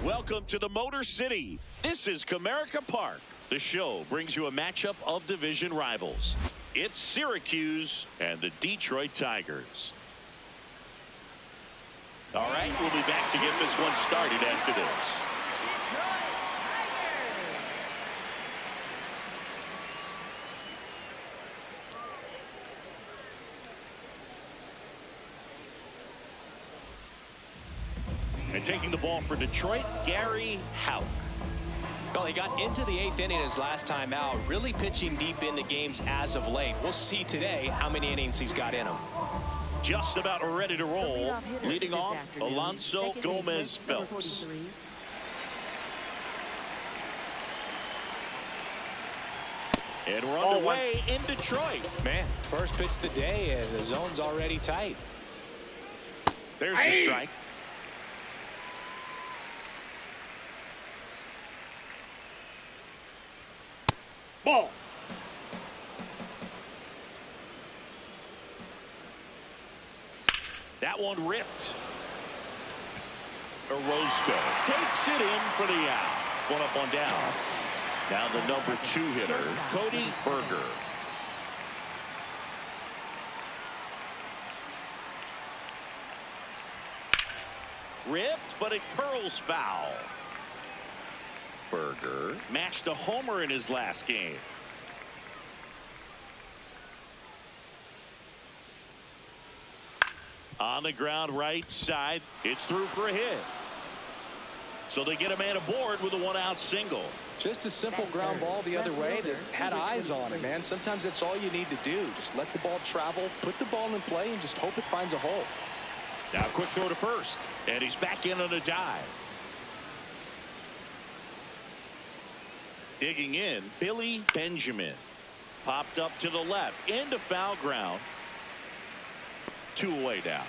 Welcome to the Motor City. This is Comerica Park. The show brings you a matchup of division rivals. It's Syracuse and the Detroit Tigers. All right, we'll be back to get this one started after this. And taking the ball for Detroit, Gary Houck. Well, he got into the 8th inning his last time out, really pitching deep into games as of late. We'll see today how many innings he's got in him. Just about ready to roll. Leading off, Alonso Gomez Phelps. And we're underway in Detroit. Man, first pitch of the day, and the zone's already tight. There's the strike. Ball. That one ripped. Orozco takes it in for the out. One up, one down. Now the number 2 hitter, Cody Berger. Ripped, but it curls foul. Berger matched a homer in his last game. On the ground right side, it's through for a hit. So they get a man aboard with a 1-out single. Just a simple ground ball the other way that had eyes on it, man. Sometimes that's all you need to do. Just let the ball travel, put the ball in play, and just hope it finds a hole. Now quick throw to first, and he's back in on a dive. Digging in, Billy Benjamin. Popped up to the left, into foul ground. 2 away now.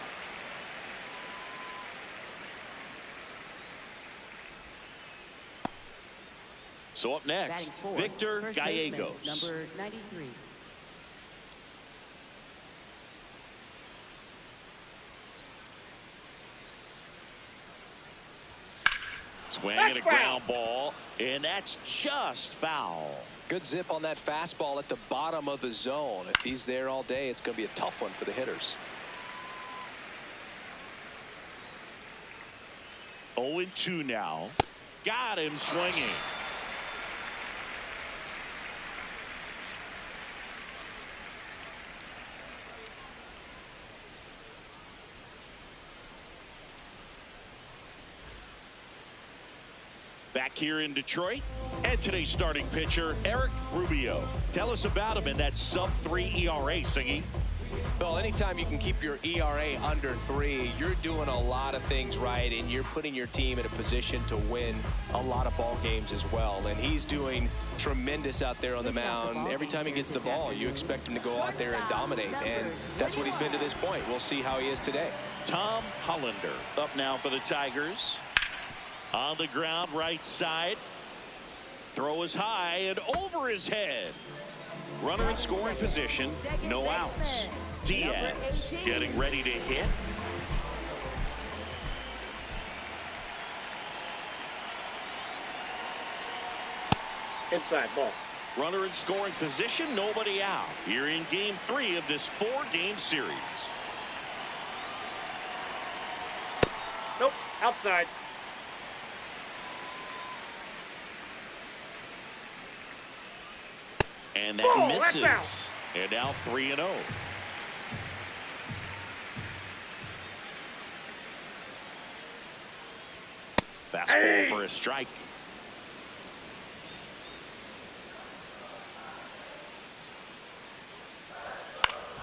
So up next, Victor Gallegos. Number 93. Swinging a ground ball, and that's just foul. Good zip on that fastball at the bottom of the zone. If he's there all day, it's going to be a tough one for the hitters. 0-2 now. Got him swinging. Back here in Detroit, and today's starting pitcher, Eric Rubio. Tell us about him in that sub-3 ERA, Singy. Well, anytime you can keep your ERA under 3, you're doing a lot of things right, and you're putting your team in a position to win a lot of ball games as well. And he's doing tremendous out there on the mound. Every time he gets the ball, you expect him to go out there and dominate, and that's what he's been to this point. We'll see how he is today. Tom Hollander up now for the Tigers. On the ground right side. Throw is high and over his head. Runner in scoring position. No outs. Diaz getting ready to hit. Inside ball. Runner in scoring position. Nobody out. Here in game 3 of this 4-game series. Nope. Outside. And that misses. And now 3-0. Fastball for a strike.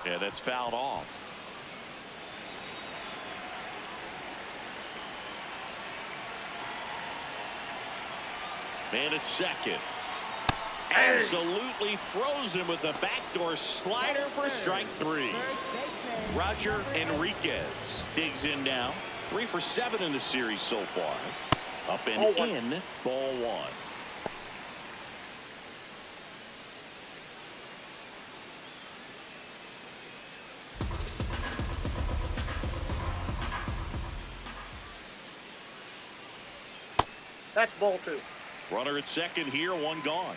Yeah, that's fouled off. Man at second. Absolutely frozen with the backdoor slider for strike 3. Roger Enriquez digs in now. 3 for 7 in the series so far. Up and in, ball 1. That's ball 2. Runner at second here, one gone.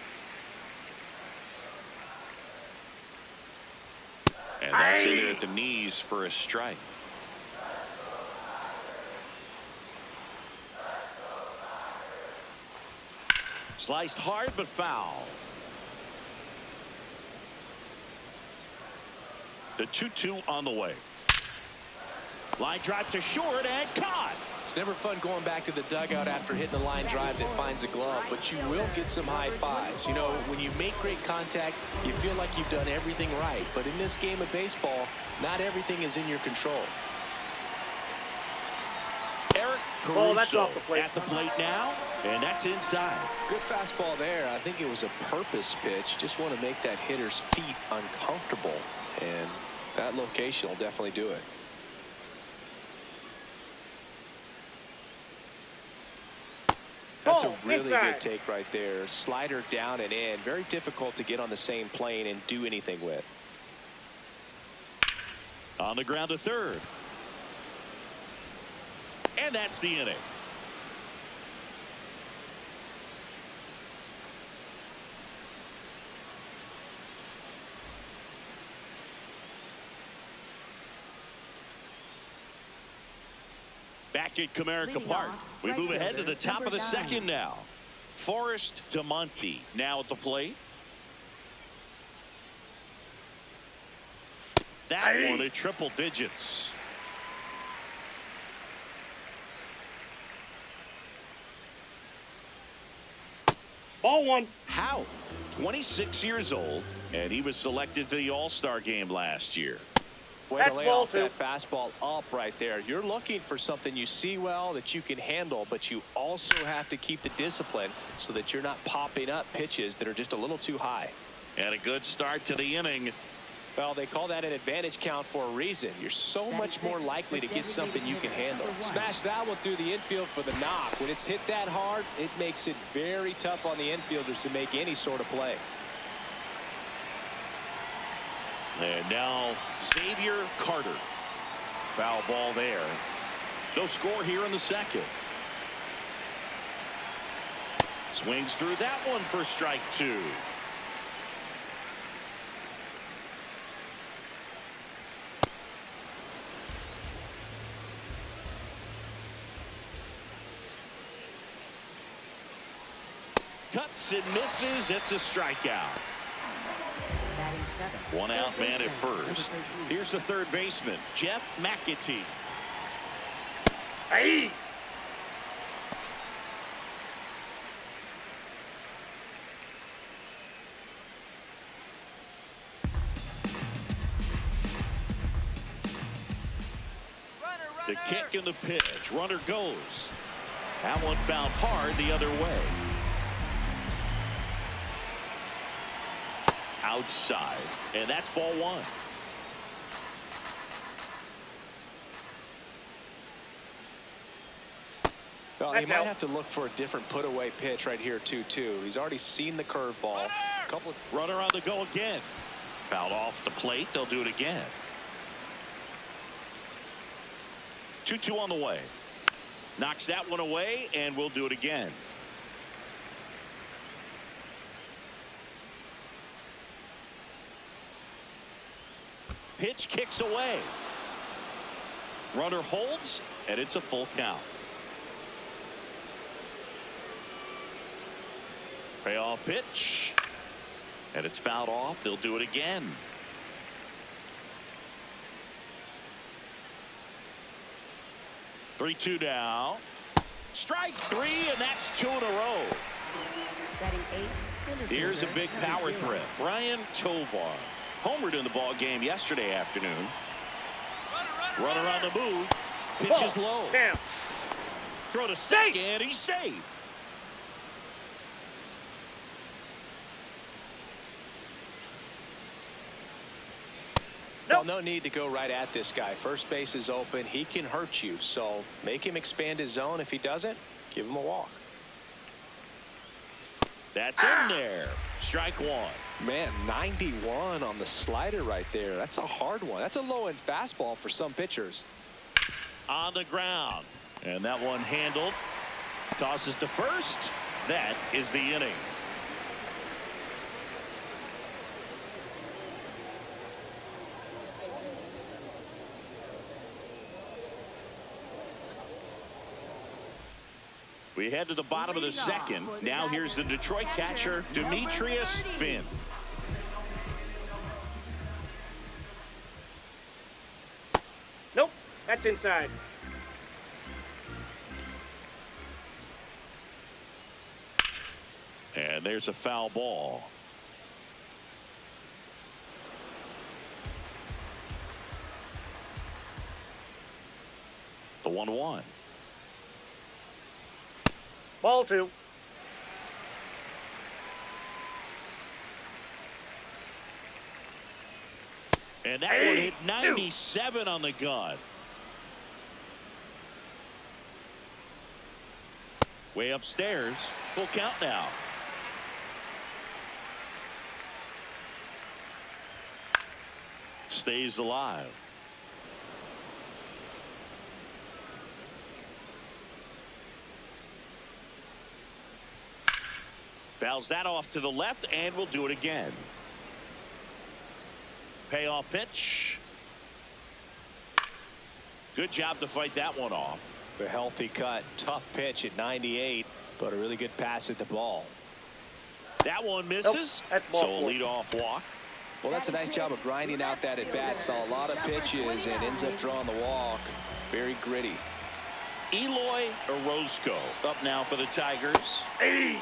And that's in there at the knees for a strike. Sliced hard but foul. The 2-2 on the way. Line drive to short and caught. It's never fun going back to the dugout after hitting a line drive that finds a glove, but you will get some high fives. You know, when you make great contact, you feel like you've done everything right. But in this game of baseball, not everything is in your control. Eric Oh, that's Caruso off the plate. at the plate now, and that's inside. Good fastball there. I think it was a purpose pitch. Just want to make that hitter's feet uncomfortable, and that location will definitely do it. That's a really good take right there. Slider down and in. Very difficult to get on the same plane and do anything with. On the ground to third. And that's the inning. Back at Comerica Park, we move ahead to the top of the second now. Forrest DeMonte now at the plate. That one at triple digits. Ball 1. How? 26 years old, and he was selected for the All-Star game last year. Way to lay off that fastball up right there. You're looking for something you see well that you can handle, but you also have to keep the discipline so that you're not popping up pitches that are just a little too high. And a good start to the inning. Well, they call that an advantage count for a reason. You're so much more likely to get something you can handle. Smash that one through the infield for the knock. When it's hit that hard, it makes it very tough on the infielders to make any sort of play. And now Xavier Carter. Foul ball there. No score here in the second. Swings through that one for strike 2. Cuts and misses. It's a strikeout. One out man at first. Here's the third baseman, Jeff McAtee. Hey! The kick and the pitch. Runner goes. That one found hard the other way. Outside, and that's ball 1. Well, he might have to look for a different put away pitch right here 2-2. He's already seen the curveball. Runner on the go again. Fouled off the plate. They'll do it again. 2-2 on the way. Knocks that one away, and we'll do it again. Pitch kicks away. Runner holds, and it's a full count. Payoff pitch. And it's fouled off. They'll do it again. Three-two now. Strike 3, and that's 2 in a row. Here's a big power threat. Brian Tovar homered in the ball game yesterday afternoon. Runner on the move. Pitches low. Damn. Throw to second. He's safe. Well, no need to go right at this guy. First base is open. He can hurt you. So make him expand his zone. If he doesn't, give him a walk. That's in there. Strike 1. Man, 91 on the slider right there. That's a hard one. That's a low-end fastball for some pitchers. On the ground. And that one handled. Tosses to first. That is the inning. We head to the bottom of the second. Now here's the Detroit catcher, Demetrius Finn. Nope, that's inside. And there's a foul ball. The 1-1. Ball 2. And that one hit 97 on the gun. Way upstairs. Full count now. Stays alive. Fouls that off to the left, and we'll do it again. Payoff pitch. Good job to fight that one off. A healthy cut. Tough pitch at 98, but a really good pass at the ball. That one misses. Nope, that's ball so a 4. leadoff walk. Well, that's a nice job of grinding out that at bat. Saw a lot of pitches and ends up drawing the walk. Very gritty. Eloy Orozco up now for the Tigers. Hey.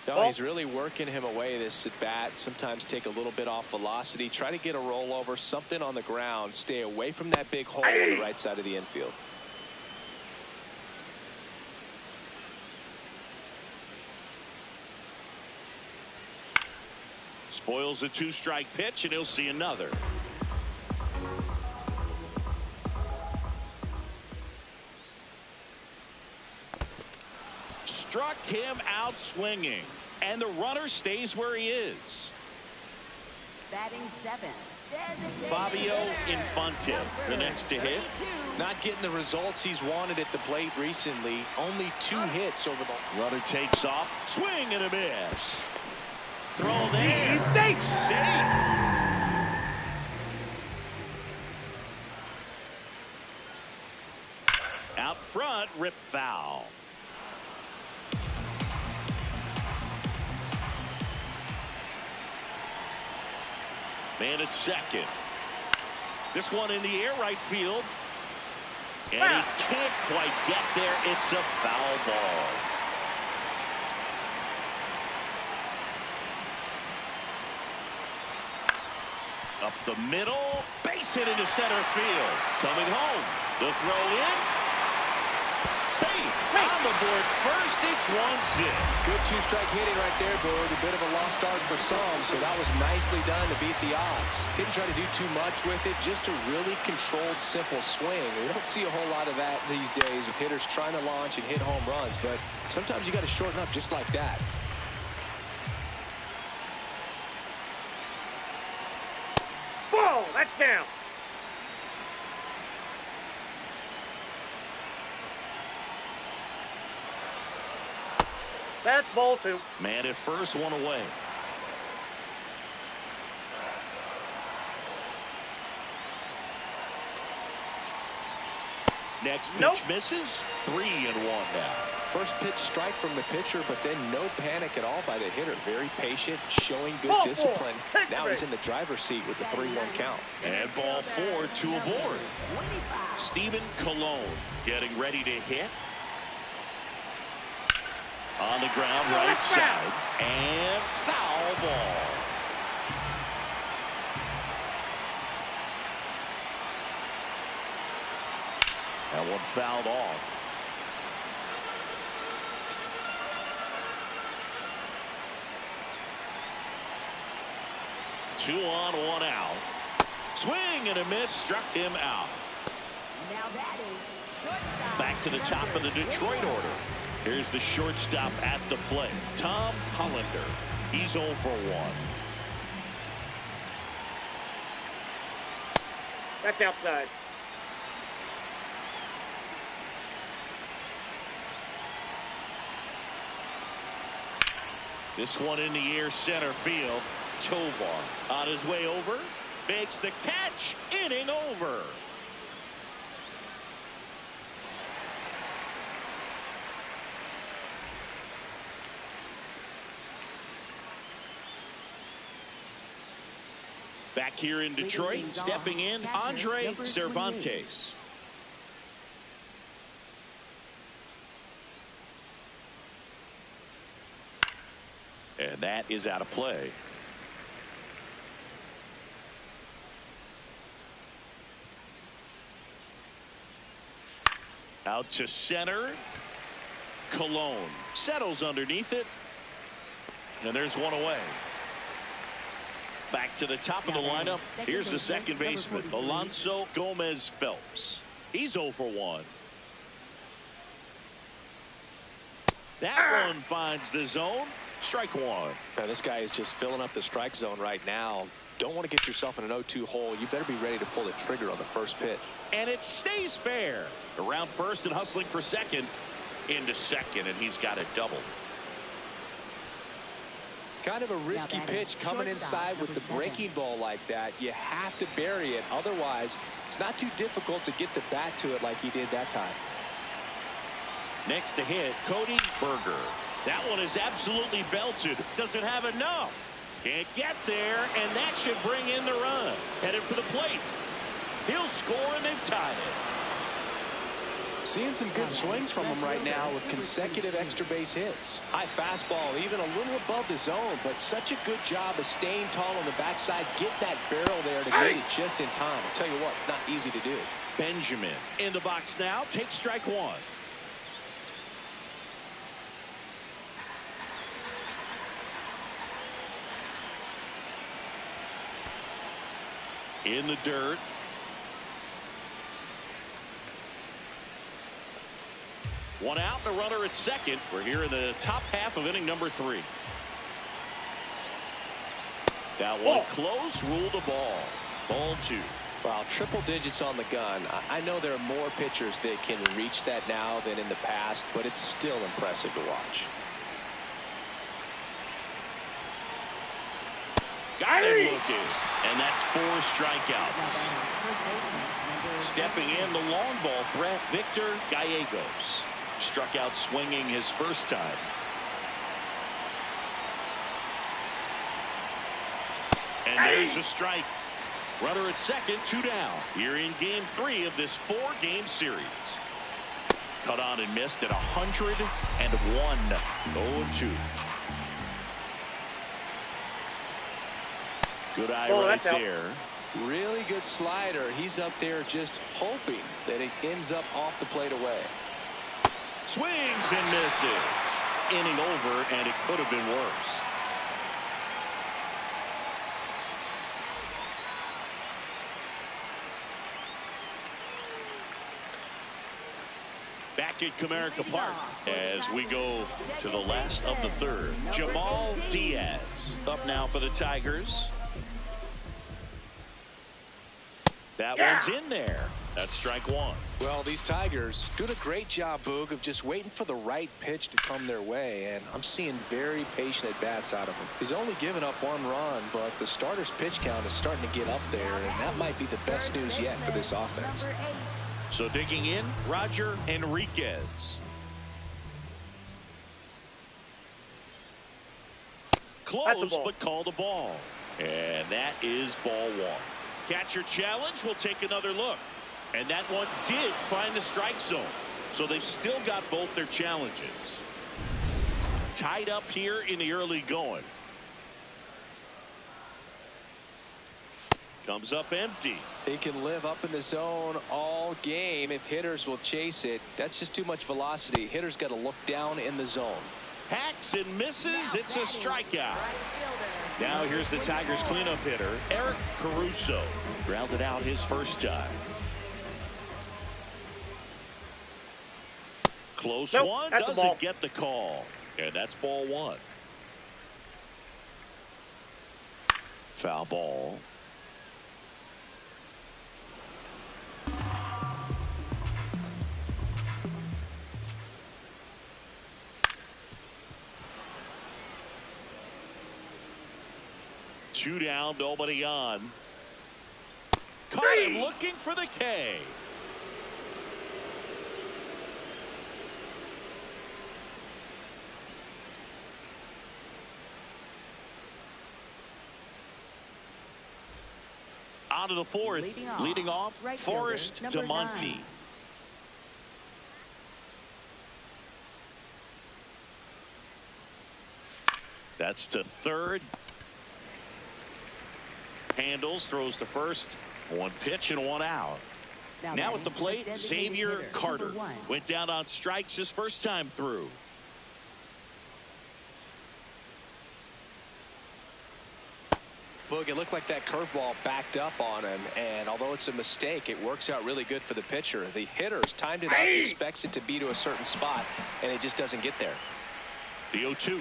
No, he's really working him away this at bat. Sometimes take a little bit off velocity. Try to get a rollover, something on the ground. Stay away from that big hole on the right side of the infield. Spoils a 2-strike pitch, and he'll see another. Struck him out swinging, and the runner stays where he is. Batting 7. Fabio Infante, the next to hit. Not getting the results he's wanted at the plate recently. Only 2 hits over the... Runner takes off. Swing and a miss. Throw there. He's safe. Safe. Out front, rip foul. Man at second. This one in the air right field. And he can't quite get there. It's a foul ball. Up the middle. Base hit into center field. Coming home. The throw in. Safe. On the board first. It's 1-0. Good 2-strike hitting right there, Bird. A bit of a lost start for some, so that was nicely done to beat the odds. Didn't try to do too much with it, just a really controlled, simple swing. We don't see a whole lot of that these days with hitters trying to launch and hit home runs, but sometimes you got to shorten up just like that. Ball, that's down. That's ball 2. Man at first, one away. Next pitch misses. 3-1 now. First pitch strike from the pitcher, but then no panic at all by the hitter. Very patient, showing good Ball 4. discipline. Take Now the he's break. in the driver's seat with the 3-1 count. And ball 4, 2 aboard. Steven Cologne getting ready to hit. On the ground, right side. And foul ball. That one fouled off. Two on, one out. Swing and a miss, struck him out. Now that is shortstop. Back to the top of the Detroit order. Here's the shortstop at the plate, Tom Hollander. He's 0 for 1. That's outside. This one in the air, center field. Tovar on his way over, makes the catch. Inning over. Back here in Detroit, stepping in, Andre Cervantes. And that is out of play. Out to center. Cologne settles underneath it. And there's one away. Back to the top of the lineup. Here's the second baseman, Alonso Gomez Phelps. He's 0 for 1. That one finds the zone. Strike one. Now, this guy is just filling up the strike zone right now. Don't want to get yourself in an 0-2 hole. You better be ready to pull the trigger on the first pitch. And it stays fair. Around first and hustling for second. Into second, and he's got a double. Kind of a risky pitch coming inside with the breaking ball like that. You have to bury it. Otherwise, it's not too difficult to get the bat to it like he did that time. Next to hit, Cody Berger. That one is absolutely belted. Doesn't have enough. Can't get there, and that should bring in the run. Headed for the plate. He'll score, and they've tied it. Seeing some good swings from him right now with consecutive extra base hits. High fastball, even a little above the zone, but such a good job of staying tall on the backside. Get that barrel there to get it just in time. I'll tell you what, it's not easy to do. Benjamin in the box now. Takes strike one. In the dirt. One out and a runner at second. We're here in the top half of inning number 3. That one close. Ruled the ball. Ball 2. Wow, triple digits on the gun. I know there are more pitchers that can reach that now than in the past, but it's still impressive to watch. Got him looking. And that's 4 strikeouts. Stepping in, the long ball threat, Victor Gallegos. Struck out swinging his first time. And there's a strike. Runner at second, 2 down. Here in game 3 of this 4-game series. Cut on and missed at 101. 0-2. Good eye right there. Really good slider. He's up there just hoping that it ends up off the plate away. Swings and misses. Inning over, and it could have been worse. Back at Comerica Park as we go to the last of the 3rd. Jamal Diaz up now for the Tigers. That one's in there. That's strike one. Well, these Tigers doing a great job, Boog, of just waiting for the right pitch to come their way, and I'm seeing very patient at-bats out of him. He's only given up 1 run, but the starter's pitch count is starting to get up there, and that might be the best news yet for this offense. So digging in, Roger Enriquez. Close, but called a ball. And that is ball 1. Catcher challenge. We'll take another look. And that one did find the strike zone. So they've still got both their challenges. Tied up here in the early going. Comes up empty. He can live up in the zone all game if hitters will chase it. That's just too much velocity. Hitters got to look down in the zone. Hacks and misses. It's a strikeout. Now here's the Tigers cleanup hitter, Eric Caruso. Grounded out his first time. Close Nope, one. that's a ball. Doesn't get the call. And that's ball one. Foul ball. Two down, nobody on. Caught him looking for the K. On to the fourth. Leading off right Forrest fielder, to number Monty. 9. That's to third. Handles, throws to first. One pitch and one out. Now at the plate, Xavier Carter. Went down on strikes his first time through. Boog, it looked like that curveball backed up on him, and although it's a mistake, it works out really good for the pitcher. The hitter's timed it out, expects it to be to a certain spot, and it just doesn't get there. The 0-2.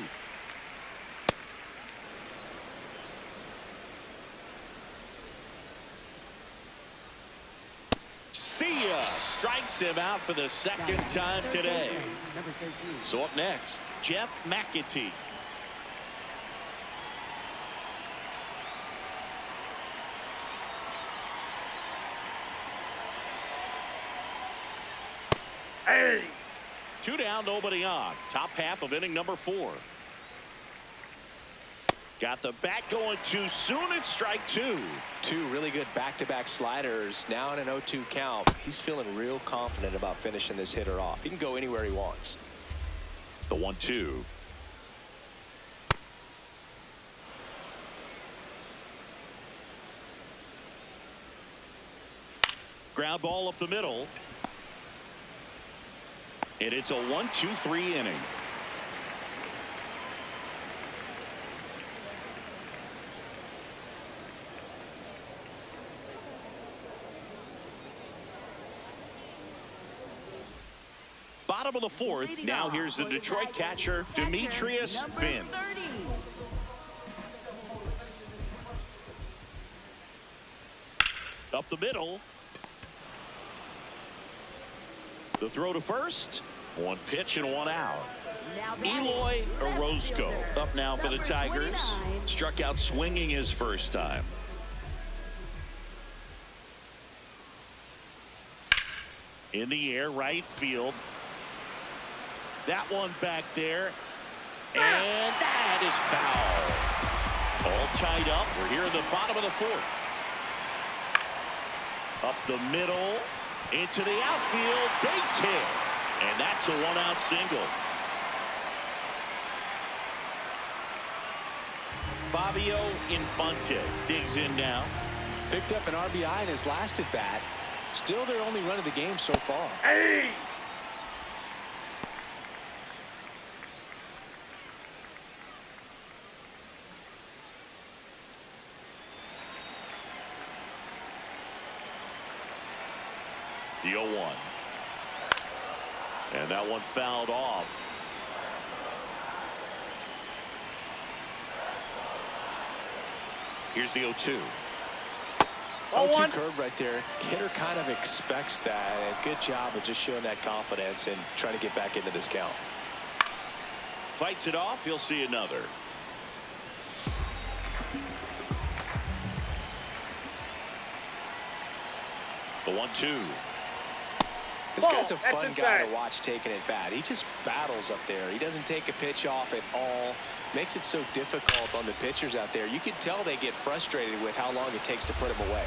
See ya. Strikes him out for the second time today. Number 13. So up next, Jeff McAtee. Hey! Two down, nobody on. Top half of inning number 4. Got the bat going too soon. It's strike 2. Two really good back-to-back sliders. Now in an 0-2 count. He's feeling real confident about finishing this hitter off. He can go anywhere he wants. The 1-2. Ground ball up the middle. And it's a 1-2-3 inning. Bottom of the 4th. Now here's the Detroit catcher, Demetrius Finn. 30. Up the middle. The throw to first. One pitch and one out. Now batting Eloy left Orozco fielder, up now for the number Tigers. 29. Struck out swinging his first time. In the air, right field. That one back there. And that is foul. All tied up. We're here in the bottom of the 4th. Up the middle. Into the outfield. Base hit. And that's a 1-out single. Fabio Infante digs in now. Picked up an RBI in his last at bat. Still their only run of the game so far. Hey! The 0-1. And that one fouled off. Here's the 0-2. 0-2 curve right there. Hitter kind of expects that. And good job of just showing that confidence and trying to get back into this count. Fights it off. You'll see another. The 1-2. This guy's a fun guy to watch taking it bat. He just battles up there. He doesn't take a pitch off at all. Makes it so difficult on the pitchers out there. You can tell they get frustrated with how long it takes to put him away.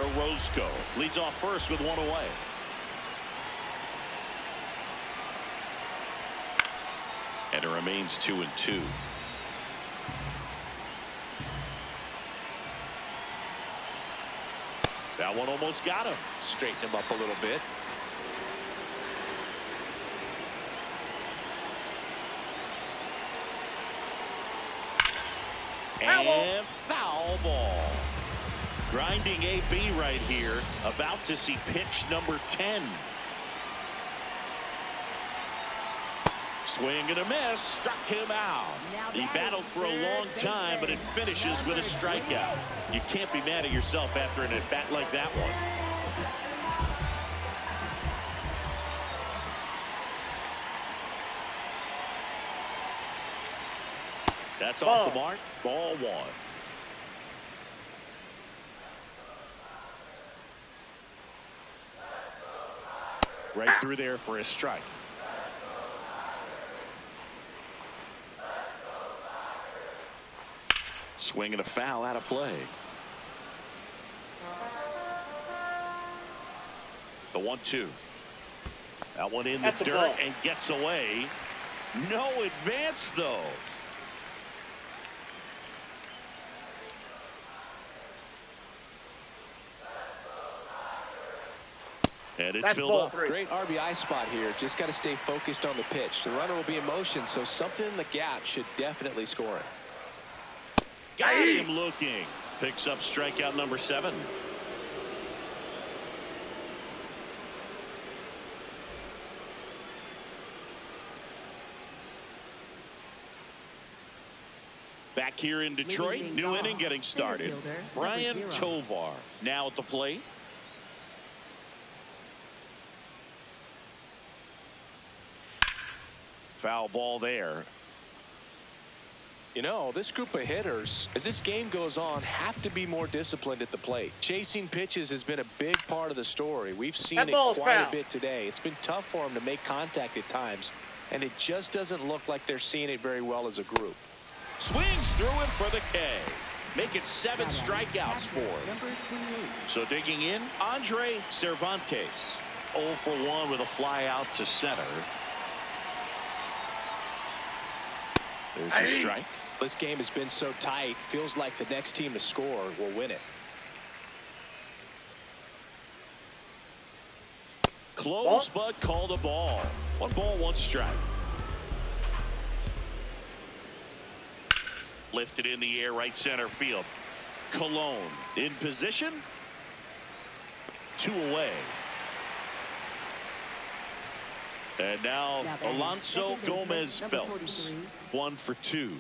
Orozco leads off first with one away. And it remains 2-2. That one almost got him. Straighten him up a little bit. And foul ball. Grinding AB right here. About to see pitch number 10. Swing and a miss, struck him out. He battled for a long time, but it finishes with a strikeout. You can't be mad at yourself after an at-bat like that one. That's off the mark. Ball one. Right through there for a strike. Swing and a foul out of play. The 1-2. That one in the dirt and gets away. No advance, though. And it's filled up. Great RBI spot here. Just got to stay focused on the pitch. The runner will be in motion, so something in the gap should definitely score it. Got him looking. Picks up strikeout number 7. Back here in Detroit, new inning getting started. Brian Tovar now at the plate. Foul ball there. You know, this group of hitters, as this game goes on, have to be more disciplined at the plate. Chasing pitches has been a big part of the story. We've seen it quite a bit today. It's been tough for them to make contact at times, and it just doesn't look like they're seeing it very well as a group. Swings through it for the K. Make it 7 strikeouts for him. So digging in, Andre Cervantes. 0 for 1 with a fly out to center. There's a strike. This game has been so tight. Feels like the next team to score will win it. Close, but called a ball. 1 ball, 1 strike. Lifted in the air, right center field. Cologne in position. 2 away. And now Alonso Gomez Phelps. 1 for 2.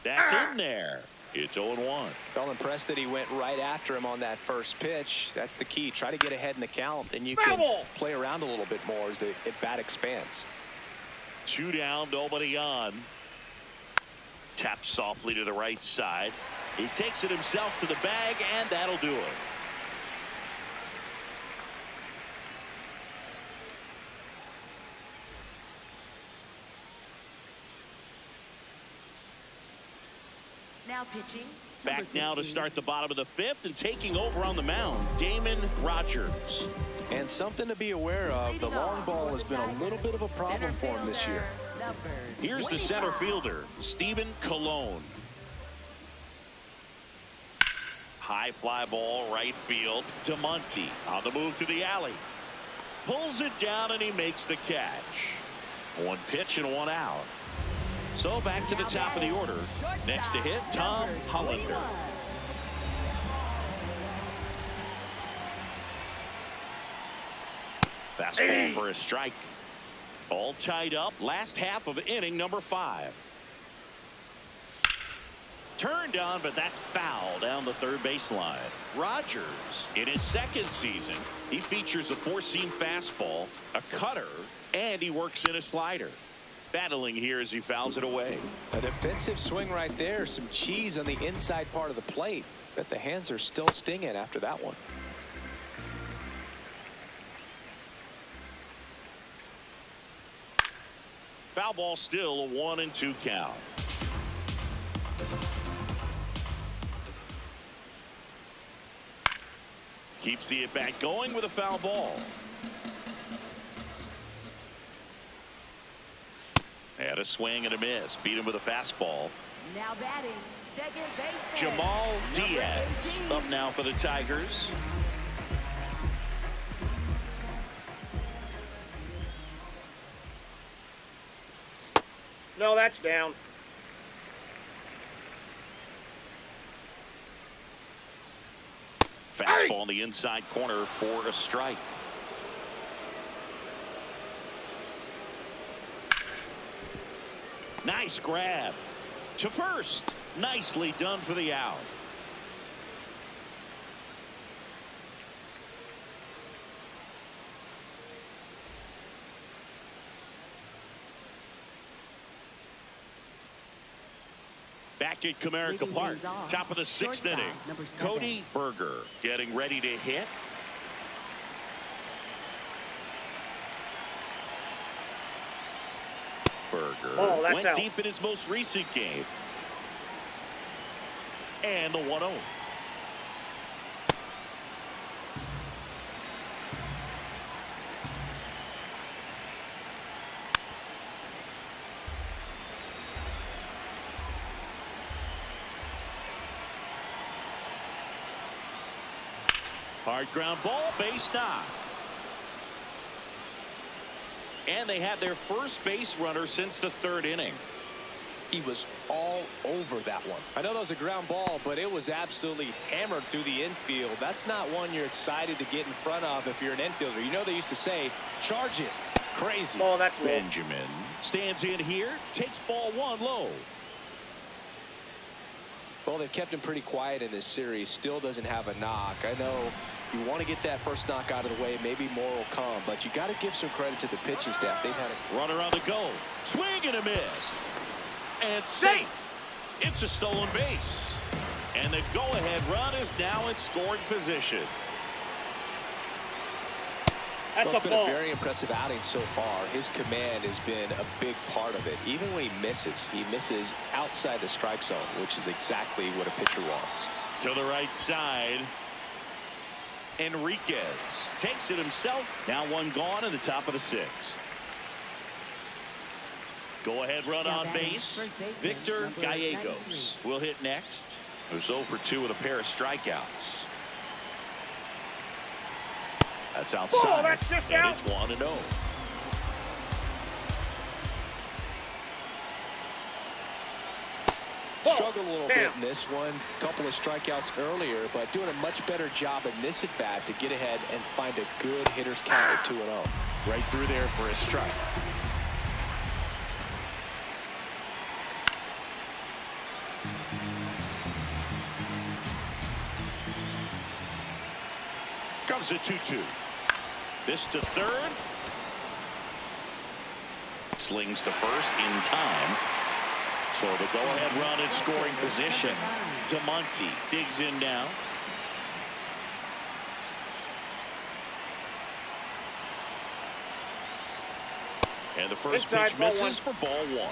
That's in there. It's 0-1. Felt impressed that he went right after him on that first pitch. That's the key. Try to get ahead in the count, and you can play around a little bit more as the at-bat expands. 2 down, nobody on. Taps softly to the right side. He takes it himself to the bag, and that'll do it. Now pitching. Back now to start the bottom of the 5th and taking over on the mound, Damon Rogers. And something to be aware of, the long ball has been a little bit of a problem for him this year. Here's the center fielder, Stephen Cologne. High fly ball, right field to Monty. On the move to the alley. Pulls it down and he makes the catch. 1 pitch and 1 out. So back to the top of the order. Next to hit, Tom Hollander. Fastball for a strike. All tied up. Last half of inning number 5. Turned on, but that's foul down the third baseline. Rogers, in his 2nd season, he features a 4-seam fastball, a cutter, and he works in a slider. Battling here as he fouls it away. A defensive swing right there. Some cheese on the inside part of the plate. But the hands are still stinging after that one. Foul ball still, a 1-2 count. Keeps the at-bat going with a foul ball. And a swing and a miss. Beat him with a fastball. Now batting, second baseman Jamal Diaz up now for the Tigers. No, that's down. Fastball in the inside corner for a strike. Nice grab to first. Nicely done for the out. Back at Comerica Park, top of the 6th inning. Cody Berger getting ready to hit. Berger went out. deep in his most recent game. And the 1-0. Hard ground ball, base knock. And they had their first base runner since the 3rd inning. He was all over that one. I know that was a ground ball, but it was absolutely hammered through the infield. That's not one you're excited to get in front of if you're an infielder. You know they used to say, charge it. Crazy. Oh, that's low. Benjamin stands in here, takes ball 1 low. Well, they've kept him pretty quiet in this series. Still doesn't have a knock. I know you want to get that first knock out of the way. Maybe more will come, but you got to give some credit to the pitching staff. They've had a runner on the go. Swing and a miss. And safe. It's a stolen base. And the go-ahead run is now in scoring position. That's It's been ball. a very impressive outing so far. His command has been a big part of it. Even when he misses outside the strike zone, which is exactly what a pitcher wants. To the right side. Enriquez takes it himself. Now 1 gone in the top of the 6th. Go ahead run on base. Victor Gallegos will hit next. Who's 0 for 2 with a pair of strikeouts. That's outside. That's just and out. it's 1-0. Struggled a little bit in this one. Couple of strikeouts earlier, but doing a much better job in this at bat to get ahead and find a good hitter's count at 2-0. Right through there for a strike. Comes a 2-2. This to 3rd. Slings to first in time. So the go-ahead run in scoring position. DeMonte digs in now. And the first Inside, pitch ball misses 1. for ball 1.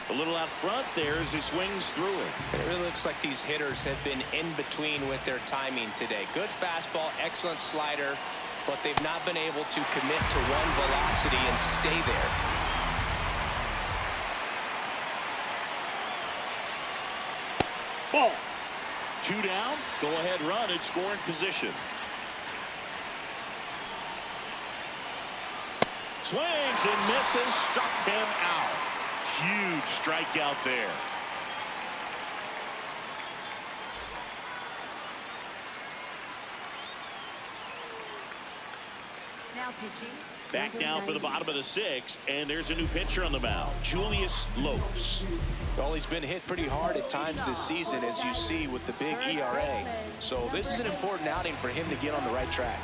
A little out front there as he swings through it. It really looks like these hitters have been in between with their timing today. Good fastball, excellent slider, but they've not been able to commit to one velocity and stay there. Ball. 2 down. Go ahead run in scoring position. Swings and misses. Struck him out. Huge strikeout there. Now pitching. Back now for the bottom of the 6th, and there's a new pitcher on the mound, Julius Lopes. Well, he's been hit pretty hard at times this season, as you see with the big ERA. So this is an important outing for him to get on the right track.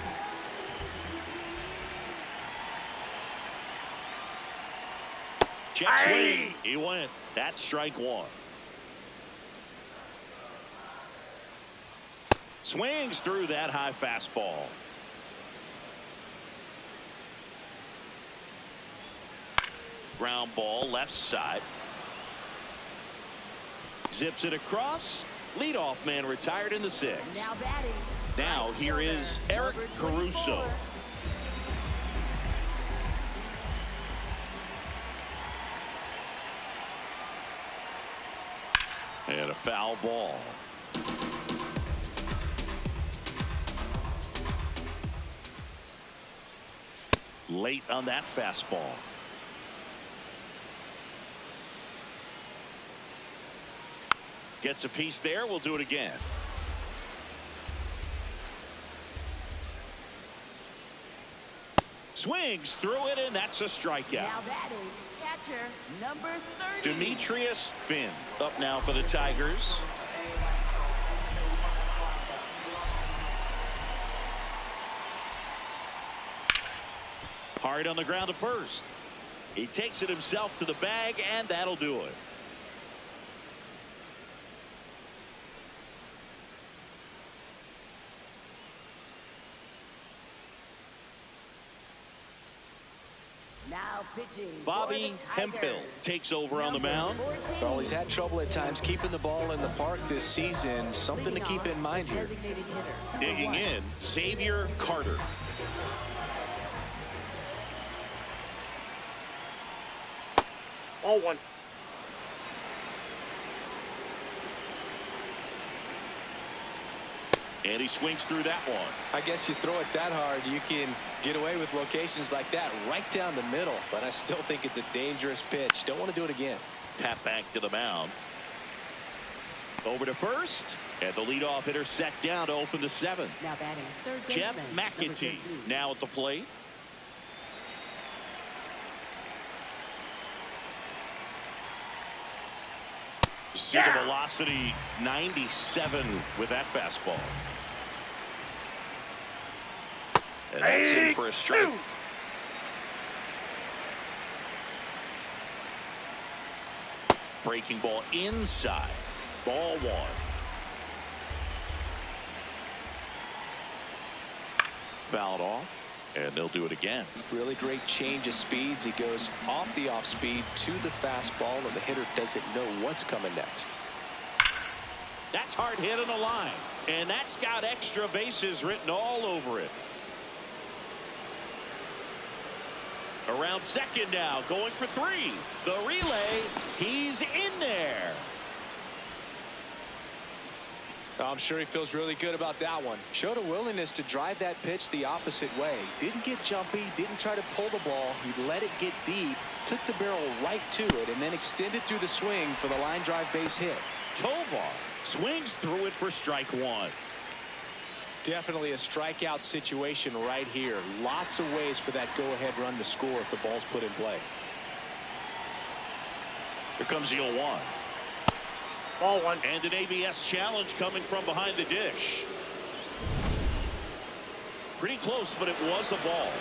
Check swing. He went. That's strike 1. Swings through that high fastball. Ground ball left side. Zips it across. Leadoff man retired in the 6th. Now batting. Now here is Eric Caruso. And a foul ball. Late on that fastball. Gets a piece there. We'll do it again. swings through it, and that's a strikeout. Now batting, catcher, number 30. Demetrius Finn up now for the Tigers. Hard on the ground to first. He takes it himself to the bag, and that'll do it. Now pitching. Bobby Hemphill takes over on the mound. Well, he's had trouble at times keeping the ball in the park this season. Something to keep in mind here. Digging in, Xavier Carter. Ball one. And he swings through that one. I guess you throw it that hard, you can get away with locations like that right down the middle. But I still think it's a dangerous pitch. Don't want to do it again. Tap back to the mound. Over to first. And the leadoff hitter set down to open the seventh. Now batting, third Jeff baseman, number McEntee 13. now at the plate. See the velocity 97 with that fastball. And that's in for a strike. Breaking ball inside. Ball one. Fouled off. And they'll do it again. Really great change of speeds. He goes off the off speed to the fastball, and the hitter doesn't know what's coming next. That's hard hit on the line. And that's got extra bases written all over it. Around second now, going for three. The relay, he's in there. I'm sure he feels really good about that one. Showed a willingness to drive that pitch the opposite way. Didn't get jumpy, didn't try to pull the ball. He let it get deep, took the barrel right to it, and then extended through the swing for the line drive base hit. Tovar swings through it for strike one. Definitely a strikeout situation right here. Lots of ways for that go-ahead run to score if the ball's put in play. Here comes the 0-1. Ball one. And an ABS challenge coming from behind the dish. Pretty close, but it was a ball.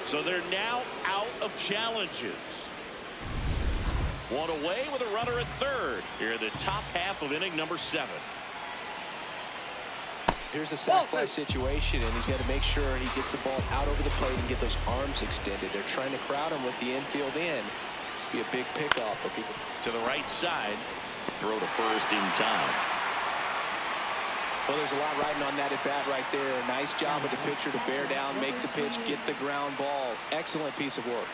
So they're now out of challenges. One away with a runner at third. Here in the top half of inning number 7. Here's a sac fly situation, and he's got to make sure he gets the ball out over the plate and get those arms extended. They're trying to crowd him with the infield in. This be a big pickoff. To the right side. Throw to first in time. Well, there's a lot riding on that at bat right there. Nice job of the pitcher to bear down, make the pitch, get the ground ball. Excellent piece of work.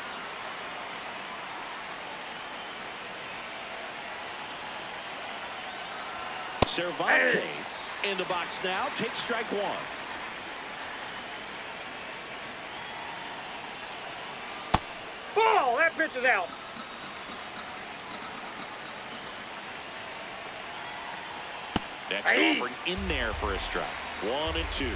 Cervantes in the box now. Takes strike one. Ball. That pitch is out. Next offering in there for a strike. 1-2.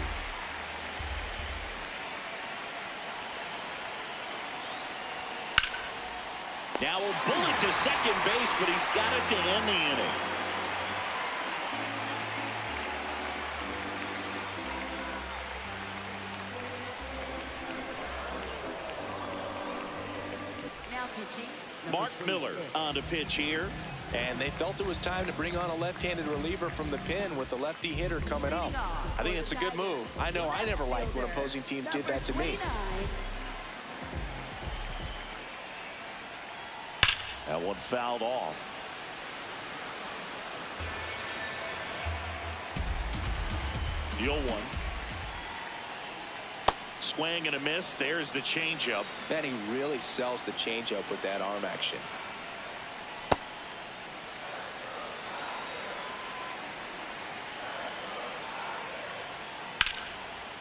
Now a bullet to second base, but he's got it to end the inning. Now pitching. Mark Miller on the pitch here. And they felt it was time to bring on a left-handed reliever from the pen with the lefty hitter coming up. I think it's a good move. I know I never liked when opposing teams did that to me. That one fouled off. The 0-1. Swing and a miss. There's the changeup. And he really sells the changeup with that arm action.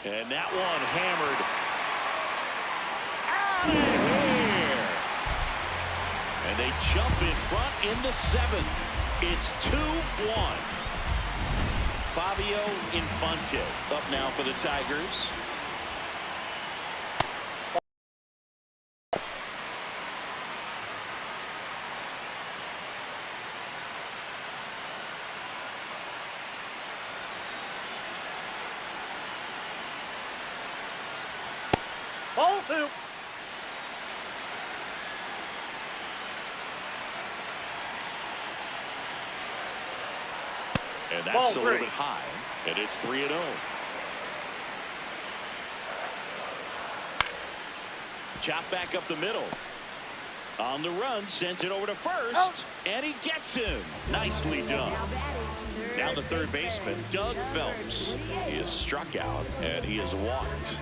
And that one hammered out of here. And they jump in front in the 7th. It's 2-1. Fabio Infante up now for the Tigers. 2. And that's Ball a 3. little bit high. And it's 3-0. Chop back up the middle. On the run, sends it over to first. And he gets him. Nicely done. Now the third baseman, Doug Phelps. He is struck out, and he is walked.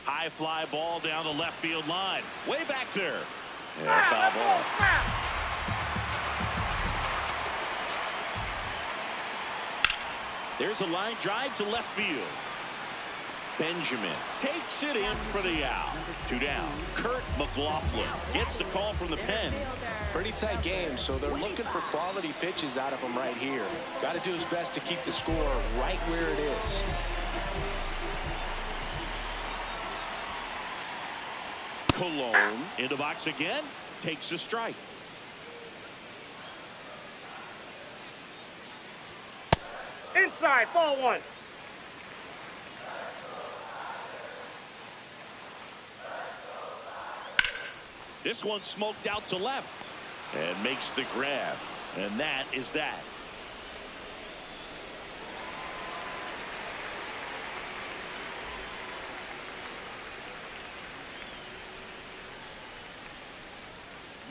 High fly ball down the left field line. Way back there. And foul ball. There's a line drive to left field. Benjamin takes it in for the out. 2 down. Kurt McLaughlin gets the call from the pen. Pretty tight game, so they're looking for quality pitches out of him right here. Got to do his best to keep the score right where it is. Cologne in the box again. Takes a strike. Inside, ball 1. This one smoked out to left and makes the grab. And that is that.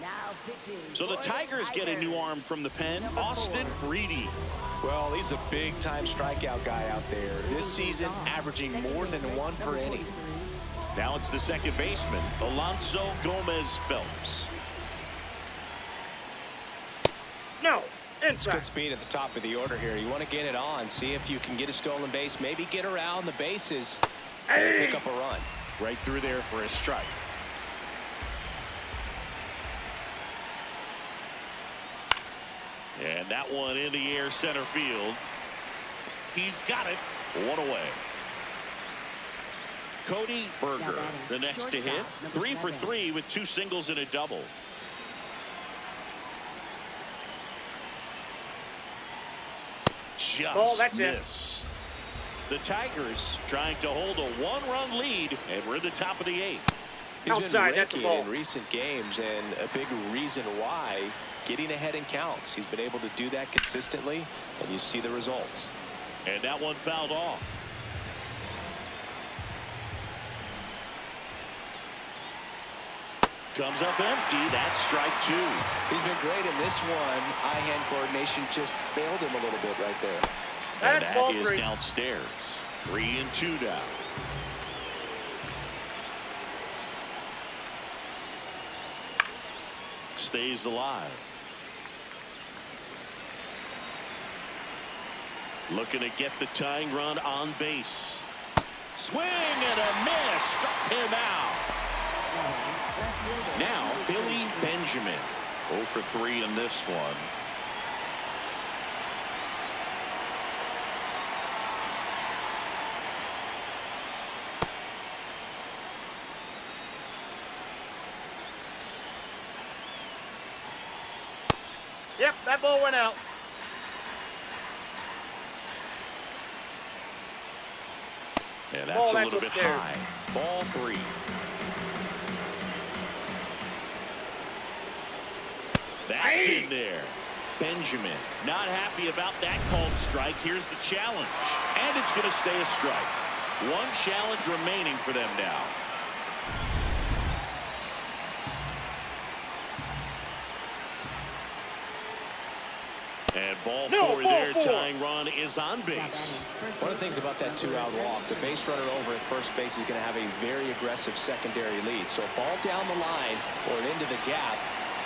Now pitching. So the Tigers get a new arm from the pen, Austin Reedy. Well, he's a big-time strikeout guy out there. This season, averaging more than 1 per inning. Now it's the second baseman, Alonso Gomez Phelps. No, It's inside. good speed at the top of the order here. You want to get it on, see if you can get a stolen base, maybe get around the bases and pick up a run. Right through there for a strike. And that one in the air center field. He's got it. 1 away. Cody Berger, the next to hit. 3 for 3 with 2 singles and a double. Just that's it. missed. The Tigers trying to hold a 1-run lead, and we're at the top of the 8th. He's Outside, been that's the raking ball. in recent games, and a big reason why, getting ahead in counts. He's been able to do that consistently, and you see the results. And that one fouled off. Comes up empty. That's strike 2. He's been great in this one. Eye-hand coordination just failed him a little bit right there. And That's that ball is 3. downstairs. 3-2 down. Stays alive. Looking to get the tying run on base. Swing and a miss. Struck him out. Now Billy Benjamin. 0 for 3 in this one. Yep, that ball went out. And Ball, that's a that's little bit upstairs. high. Ball 3. That's in there. Benjamin not happy about that called strike. Here's the challenge. And it's going to stay a strike. 1 challenge remaining for them now. And ball 4 there. Tying run is on base. One of the things about that 2-out walk, the base runner over at first base is going to have a very aggressive secondary lead. So a ball down the line or into the gap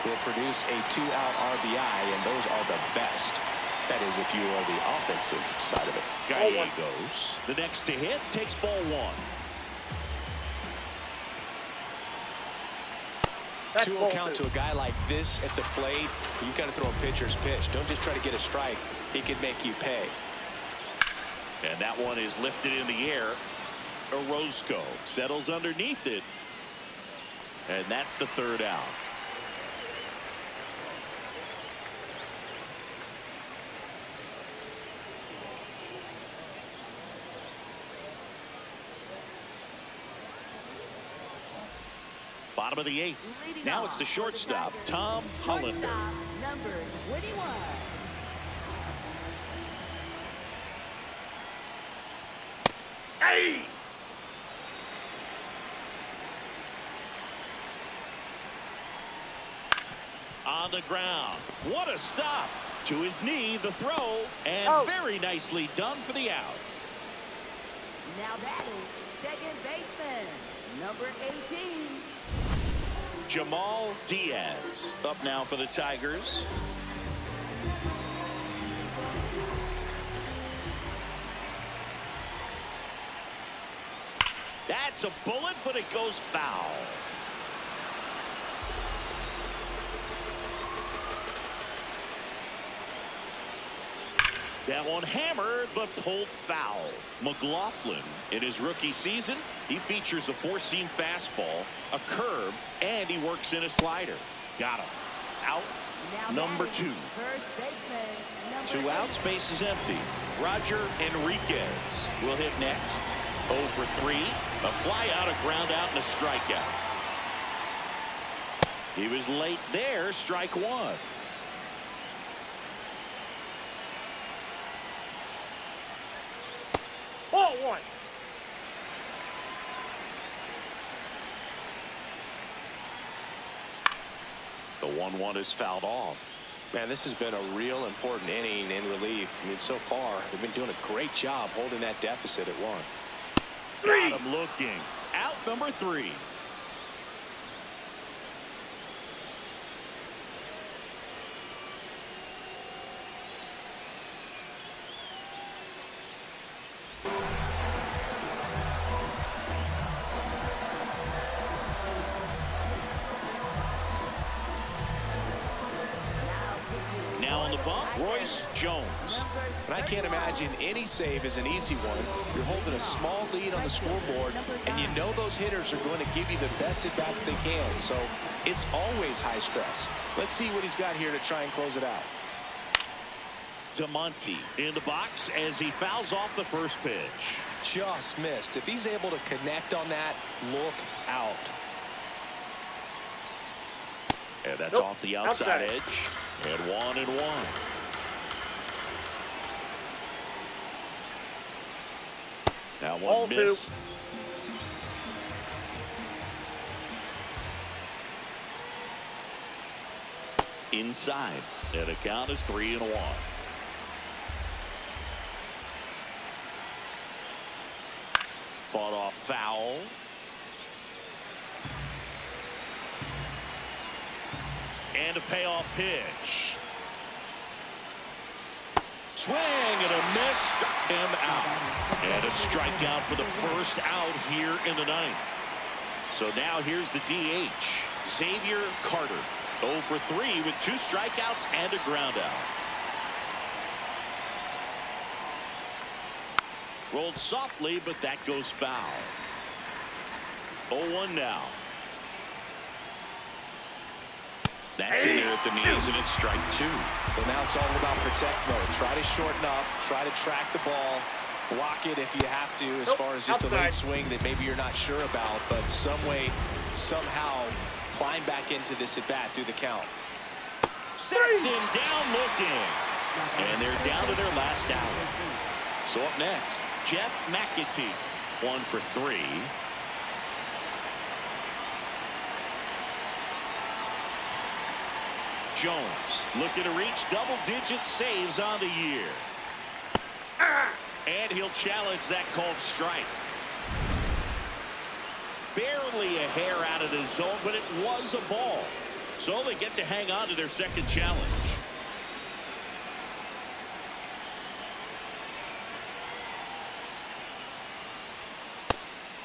will produce a 2-out RBI, and those are the best. That is, if you are the offensive side of it. Gallegos, the next to hit, takes ball 1. 2-0 count to a guy like this at the plate. You've got to throw a pitcher's pitch. Don't just try to get a strike. He could make you pay. And that one is lifted in the air. Orozco settles underneath it. And that's the 3rd out. Bottom of the 8th. Now it's the shortstop, Tom Hollander. Number 21. Hey! On the ground. What a stop. To his knee, the throw, and very nicely done for the out. Now batting, second baseman, number 18. Jamal Diaz up now for the Tigers. That's a bullet, but it goes foul. That one hammered, but pulled foul. McLaughlin, in his rookie season, he features a four-seam fastball, a curve, and he works in a slider. Got him. Out. Number 2. First baseman, Two outs, base is empty. Roger Enriquez will hit next. 0 for 3. A fly out, a ground out, and a strikeout. He was late there. Strike 1. Ball 1. The 1-1 is fouled off. Man, this has been a real important inning in relief. I mean, so far, they've been doing a great job holding that deficit at 1. Got him looking. Out number 3. Now on the bump, Royce Jones. And I can't imagine any save is an easy one. You're holding a small lead on the scoreboard, and you know those hitters are going to give you the best at-bats they can. So it's always high stress. Let's see what he's got here to try and close it out. DeMonte in the box as he fouls off the first pitch. Just missed. If he's able to connect on that, look out. And that's off the outside edge. And 1-1. That one missed. Inside. And the count is 3-1. Fought off foul. And a payoff pitch. Swing and a miss. Struck him out. And a strikeout for the first out here in the 9th. So now here's the DH, Xavier Carter. 0 for 3 with 2 strikeouts and a ground out. Rolled softly, but that goes foul. 0-1 now. That's in there at the knees, and it's strike 2. So now it's all about protect mode. Try to shorten up, try to track the ball, block it if you have to, as far as just a late swing that maybe you're not sure about, but some way, somehow climb back into this at bat through the count. Sets him down looking. And they're down to their last out. So up next, Jeff McAtee. 1 for 3. Jones looking to reach double-digit saves on the year. And he'll challenge that called strike. Barely a hair out of the zone, but it was a ball. So they get to hang on to their second challenge.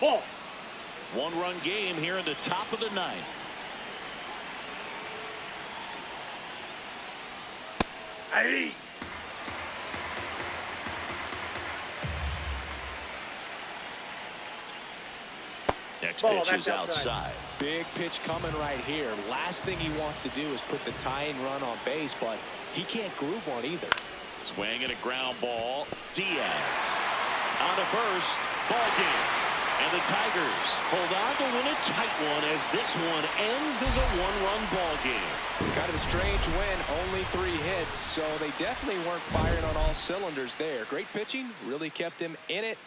Ball. 1-run game here in the top of the 9th. Hey. Next Ball, pitch that's is outside. Big pitch coming right here. Last thing he wants to do is put the tying run on base, but he can't groove one either. Swing and a ground ball. Diaz on the first. Ball game. And the Tigers hold on to win a tight one as this one ends as a one-run ball game. Kind of a strange win, only 3 hits, so they definitely weren't firing on all cylinders there. Great pitching, really kept them in it.